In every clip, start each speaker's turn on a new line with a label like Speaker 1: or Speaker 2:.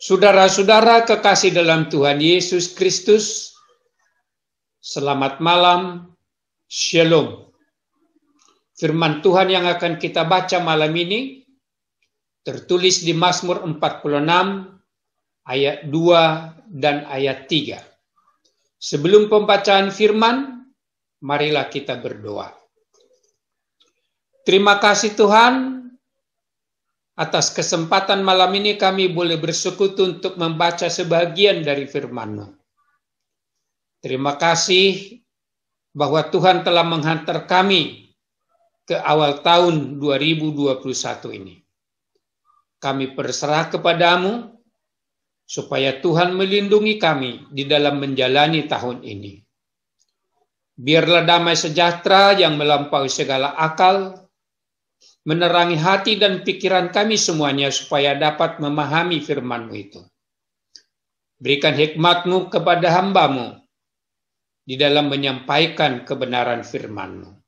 Speaker 1: Saudara-saudara kekasih dalam Tuhan Yesus Kristus, selamat malam, Shalom. Firman Tuhan yang akan kita baca malam ini tertulis di Mazmur 46 ayat 2 dan ayat 3. Sebelum pembacaan firman, marilah kita berdoa. Terima kasih Tuhan, atas kesempatan malam ini kami boleh bersekutu untuk membaca sebagian dari firman-Mu. Terima kasih bahwa Tuhan telah menghantar kami ke awal tahun 2021 ini. Kami berserah kepadamu supaya Tuhan melindungi kami di dalam menjalani tahun ini. Biarlah damai sejahtera yang melampaui segala akal menerangi hati dan pikiran kami semuanya supaya dapat memahami firman-Mu itu. Berikan hikmat-Mu kepada hamba-Mu di dalam menyampaikan kebenaran firman-Mu.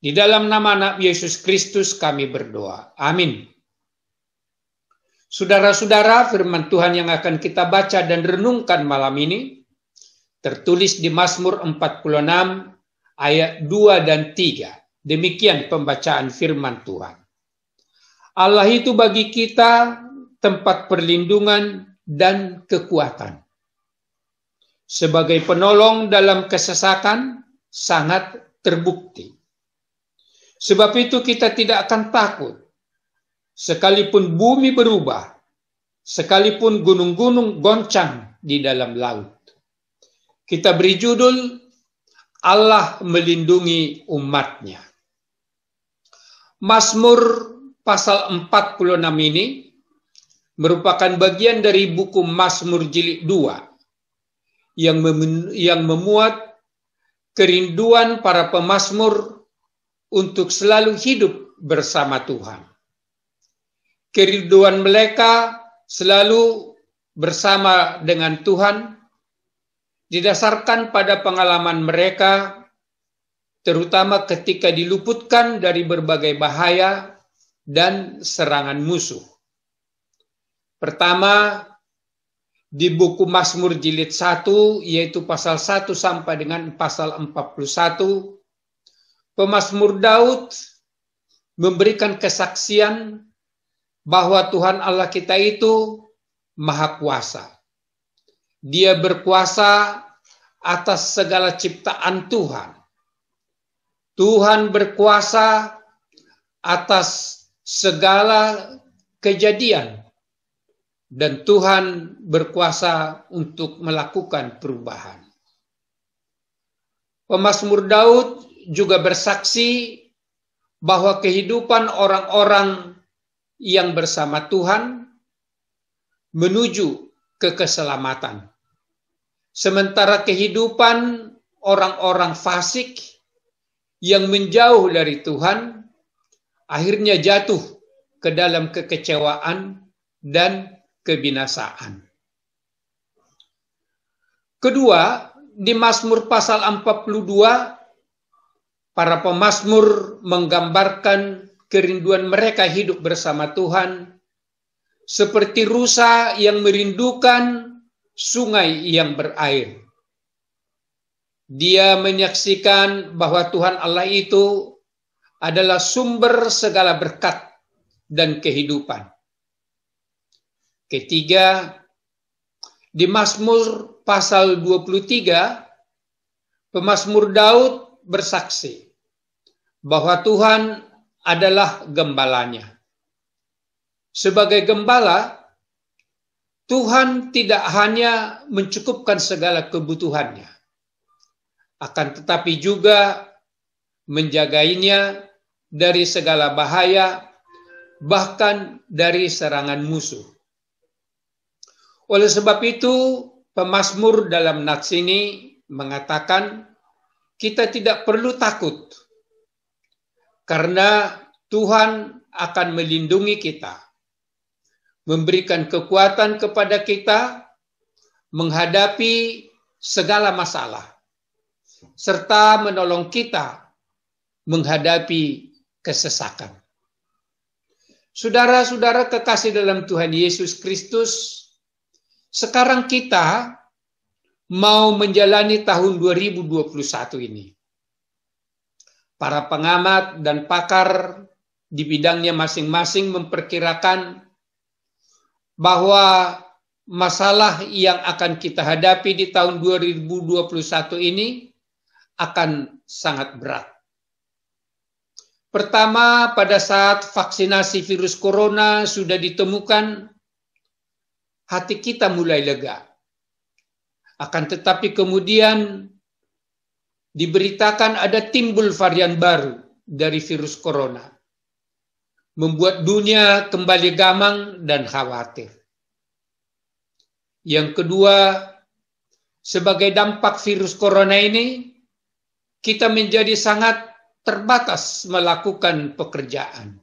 Speaker 1: Di dalam nama Anak Yesus Kristus kami berdoa. Amin. Saudara-saudara, firman Tuhan yang akan kita baca dan renungkan malam ini tertulis di Mazmur 46 ayat 2 dan 3. Demikian pembacaan firman Tuhan. Allah itu bagi kita tempat perlindungan dan kekuatan. Sebagai penolong dalam kesesakan sangat terbukti. Sebab itu kita tidak akan takut. Sekalipun bumi berubah, sekalipun gunung-gunung goncang di dalam laut. Kita beri judul Allah melindungi umat-Nya. Mazmur pasal 46 ini merupakan bagian dari buku Mazmur jilid 2 yang memuat kerinduan para pemazmur untuk selalu hidup bersama Tuhan. Kerinduan mereka selalu bersama dengan Tuhan didasarkan pada pengalaman mereka, terutama ketika diluputkan dari berbagai bahaya dan serangan musuh. Pertama, di buku Mazmur jilid 1, yaitu pasal 1 sampai dengan pasal 41, pemazmur Daud memberikan kesaksian bahwa Tuhan Allah kita itu Maha Kuasa. Dia berkuasa atas segala ciptaan Tuhan. Tuhan berkuasa atas segala kejadian. Dan Tuhan berkuasa untuk melakukan perubahan. Pemazmur Daud juga bersaksi bahwa kehidupan orang-orang yang bersama Tuhan menuju ke keselamatan. Sementara kehidupan orang-orang fasik yang menjauh dari Tuhan akhirnya jatuh ke dalam kekecewaan dan kebinasaan. Kedua, di Mazmur pasal 42, para pemazmur menggambarkan kerinduan mereka hidup bersama Tuhan seperti rusa yang merindukan sungai yang berair. Dia menyaksikan bahwa Tuhan Allah itu adalah sumber segala berkat dan kehidupan. Ketiga, di Mazmur pasal 23, pemazmur Daud bersaksi bahwa Tuhan adalah gembalanya. Sebagai gembala, Tuhan tidak hanya mencukupkan segala kebutuhannya, akan tetapi juga menjagainya dari segala bahaya, bahkan dari serangan musuh. Oleh sebab itu, pemazmur dalam nats ini mengatakan, kita tidak perlu takut, karena Tuhan akan melindungi kita, memberikan kekuatan kepada kita, menghadapi segala masalah, serta menolong kita menghadapi kesesakan. Saudara-saudara kekasih dalam Tuhan Yesus Kristus, sekarang kita mau menjalani tahun 2021 ini. Para pengamat dan pakar di bidangnya masing-masing memperkirakan bahwa masalah yang akan kita hadapi di tahun 2021 ini akan sangat berat. Pertama, pada saat vaksinasi virus corona sudah ditemukan, hati kita mulai lega. Akan tetapi kemudian diberitakan ada timbul varian baru dari virus corona, membuat dunia kembali gamang dan khawatir. Yang kedua, sebagai dampak virus corona ini, kita menjadi sangat terbatas melakukan pekerjaan.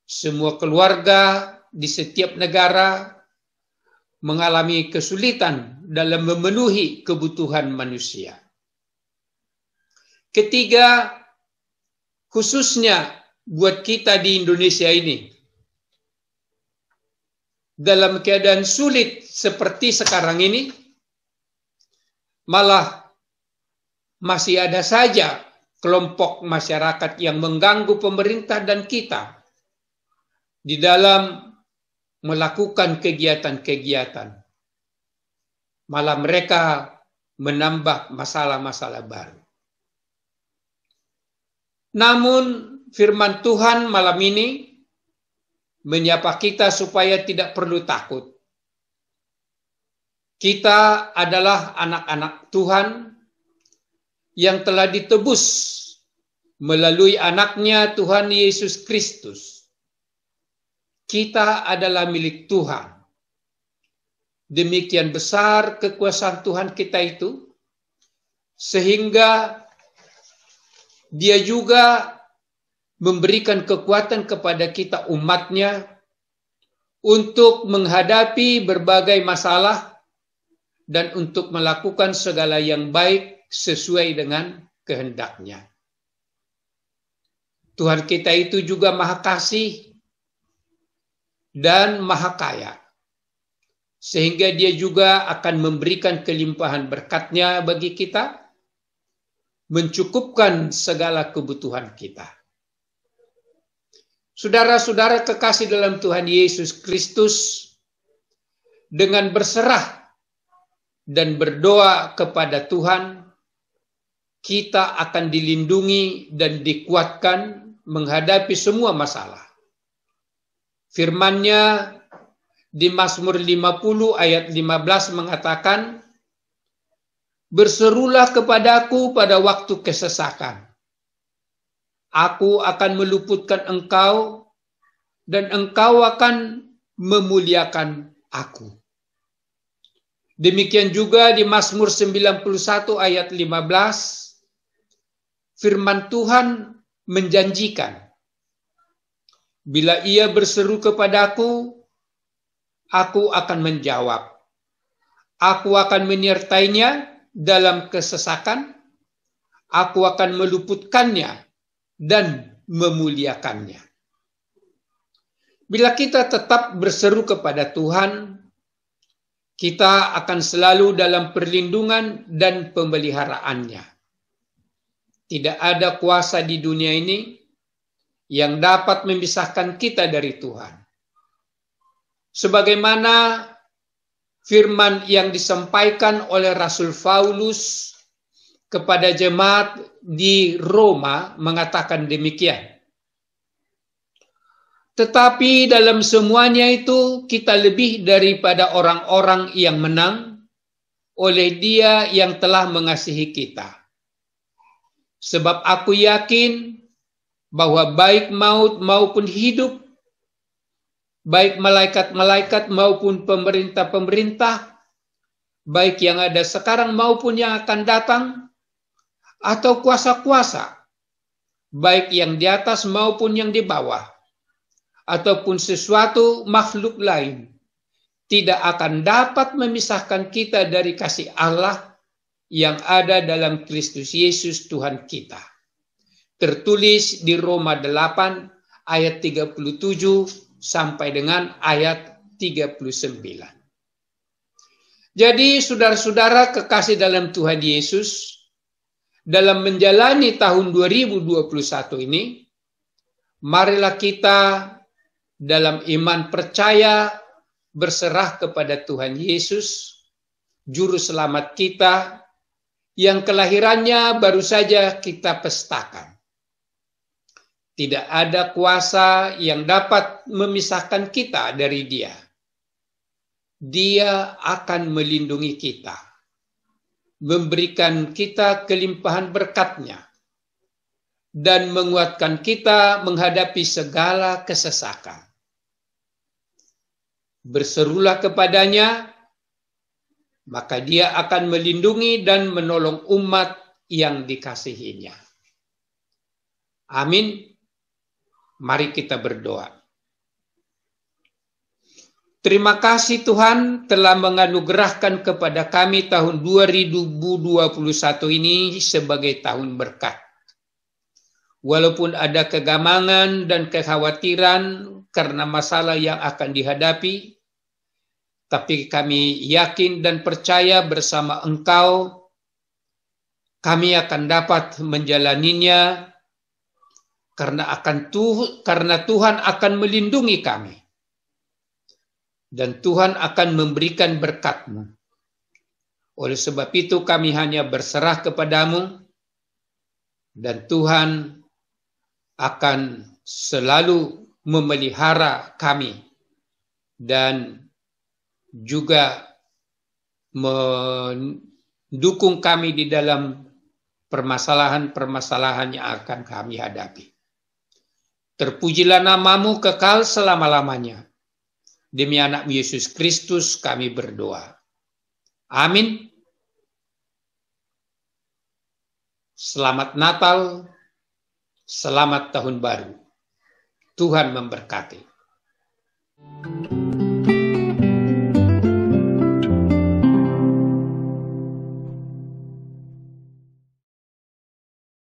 Speaker 1: Semua keluarga di setiap negara mengalami kesulitan dalam memenuhi kebutuhan manusia. Ketiga, khususnya buat kita di Indonesia ini, dalam keadaan sulit seperti sekarang ini, malah masih ada saja kelompok masyarakat yang mengganggu pemerintah dan kita di dalam melakukan kegiatan-kegiatan. Malah mereka menambah masalah-masalah baru. Namun firman Tuhan malam ini menyapa kita supaya tidak perlu takut. Kita adalah anak-anak Tuhan yang telah ditebus melalui anaknya Tuhan Yesus Kristus. Kita adalah milik Tuhan. Demikian besar kekuasaan Tuhan kita itu, sehingga Dia juga memberikan kekuatan kepada kita umatnya untuk menghadapi berbagai masalah dan untuk melakukan segala yang baik sesuai dengan kehendaknya. Tuhan kita itu juga Maha Kasih dan Maha Kaya, sehingga Dia juga akan memberikan kelimpahan berkat-Nya bagi kita, mencukupkan segala kebutuhan kita. Saudara-saudara kekasih dalam Tuhan Yesus Kristus, dengan berserah dan berdoa kepada Tuhan, kita akan dilindungi dan dikuatkan menghadapi semua masalah. Firman-Nya di Mazmur 50 ayat 15 mengatakan, "Berserulah kepadaku pada waktu kesesakan. Aku akan meluputkan engkau dan engkau akan memuliakan aku." Demikian juga di Mazmur 91 ayat 15, firman Tuhan menjanjikan, "Bila ia berseru kepadaku, aku akan menjawab. Aku akan menyertainya dalam kesesakan, aku akan meluputkannya dan memuliakannya." Bila kita tetap berseru kepada Tuhan, kita akan selalu dalam perlindungan dan pemeliharaannya. Tidak ada kuasa di dunia ini yang dapat memisahkan kita dari Tuhan. Sebagaimana firman yang disampaikan oleh Rasul Paulus kepada jemaat di Roma mengatakan demikian. Tetapi dalam semuanya itu kita lebih daripada orang-orang yang menang oleh Dia yang telah mengasihi kita. Sebab aku yakin bahwa baik maut maupun hidup, baik malaikat-malaikat maupun pemerintah-pemerintah, baik yang ada sekarang maupun yang akan datang, atau kuasa-kuasa, baik yang di atas maupun yang di bawah, ataupun sesuatu makhluk lain, tidak akan dapat memisahkan kita dari kasih Allah yang ada dalam Kristus Yesus Tuhan kita. Tertulis di Roma 8 ayat 37 sampai dengan ayat 39. Jadi saudara-saudara kekasih dalam Tuhan Yesus, dalam menjalani tahun 2021 ini, marilah kita dalam iman percaya berserah kepada Tuhan Yesus, Juru Selamat kita, yang kelahirannya baru saja kita pestakan. Tidak ada kuasa yang dapat memisahkan kita dari Dia. Dia akan melindungi kita, memberikan kita kelimpahan berkat-Nya, dan menguatkan kita menghadapi segala kesesakan. Berserulah kepadanya, maka Dia akan melindungi dan menolong umat yang dikasihinya. Amin. Mari kita berdoa. Terima kasih Tuhan telah menganugerahkan kepada kami tahun 2021 ini sebagai tahun berkat. Walaupun ada kegamangan dan kekhawatiran karena masalah yang akan dihadapi, tapi kami yakin dan percaya bersama Engkau, kami akan dapat menjalaninya karena Tuhan akan melindungi kami. Dan Tuhan akan memberikan berkat-Mu. Oleh sebab itu kami hanya berserah kepadamu, dan Tuhan akan selalu memelihara kami dan juga mendukung kami di dalam permasalahan-permasalahan yang akan kami hadapi. Terpujilah nama-Mu kekal selama-lamanya. Demi anak Yesus Kristus kami berdoa. Amin. Selamat Natal, selamat Tahun Baru. Tuhan memberkati.